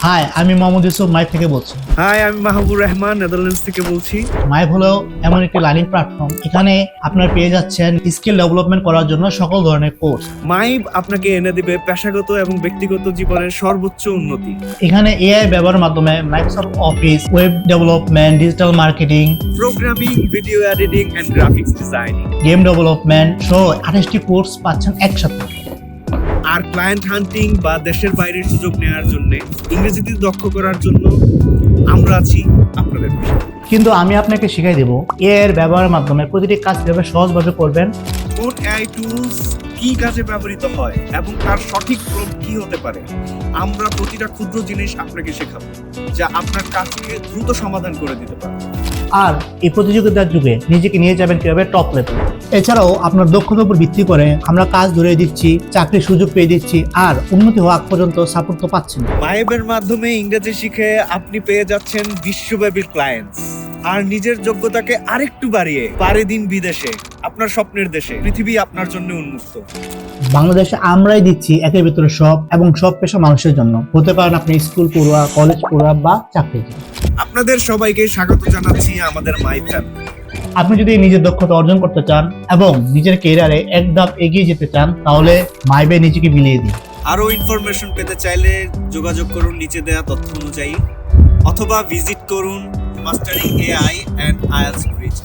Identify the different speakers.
Speaker 1: High, আমি মোহাম্মদ ইউসুফ মাইভ থেকে বলছি।
Speaker 2: হাই, আমি মাহবুবুর রহমান নেদারল্যান্ডস থেকে বলছি।
Speaker 1: মাইভ হলো এমন একটি লার্নিং প্ল্যাটফর্ম, এখানে আপনার পেয়ে যাচ্ছেন স্কিল ডেভেলপমেন্ট করার জন্য সকল ধরনের কোর্স।
Speaker 2: মাইভ আপনাকে এনে দিবে পেশাগত এবং ব্যক্তিগত জীবনের সর্বোচ্চ উন্নতি।
Speaker 1: এখানে এআই ব্যবহারের মাধ্যমে Microsoft office, web development, digital marketing,
Speaker 2: programming, video editing and graphics designing,
Speaker 1: game development সহ 28টি কোর্স পাচ্ছেন একসাথে।
Speaker 2: আর ক্লায়েন্ট হান্টিং বা দেশের বাইরের সুযোগ নেওয়ার জন্য, ইংরেজিতে দক্ষ করার জন্য আমরা আছি আপনাদের পাশে।
Speaker 1: কিন্তু আমি আপনাকে শিখাই দেব এআই এর ব্যবহারের মাধ্যমে প্রতিটি কাজ কিভাবে সহজভাবে করবেন,
Speaker 2: কোন এআই টুলস কি কাজে ব্যবহৃত হয় এবং তার সঠিক প্রয়োগ কি হতে পারে। আমরা প্রতিটা ক্ষুদ্র জিনিস আপনাকে শেখাবো, যা আপনার কাজকে দ্রুত সমাধান করে দিতে পারে।
Speaker 1: আর এই প্রতিযোগিতার যুগে নিজেকে নিয়ে যাবেন কিভাবে টপ লেভেল। এছাড়াও আপনার দক্ষতার উপর ভিত্তি করে আমরা কাজ ধরিয়ে দিচ্ছি, চাকরির সুযোগ পেয়ে দিচ্ছি, আর উন্নতি হওয়া আগ পর্যন্ত সাপোর্ট তো পাচ্ছেন।
Speaker 2: মাইভের মাধ্যমে ইংরেজি শিখে আপনি পেয়ে যাচ্ছেন বিশ্বব্যাপী ক্লায়েন্টস, আর নিজের যোগ্যতাকে আরেকটু বাড়িয়ে পাড়ি দিন বিদেশে, আপনার স্বপ্নের দেশে। পৃথিবী আপনার জন্য উন্মুক্ত।
Speaker 1: বাংলাদেশে আমরাই দিচ্ছি একের ভিতরে সব, এবং সব পেশা মানুষের জন্য। হতে পারেন আপনি স্কুল পড়ুয়া, কলেজ পড়ুয়া বা চাকরিজীবী।
Speaker 2: আপনাদের সবাইকে স্বাগত জানাচ্ছি আমাদের মাইভ চ্যানেলে।
Speaker 1: আপনি যদি নিজের দক্ষতা অর্জন করতে চান এবং নিজের ক্যারিয়ারে এক ধাপ এগিয়ে যেতে চান, তাহলে মাইভে নিজেকে মিলিয়ে দিন।
Speaker 2: আরো ইনফরমেশন পেতে চাইলে যোগাযোগ করুন নিচে দেওয়া তথ্য অনুযায়ী, অথবা ভিজিট করুন mastering AI and IELTS bridge.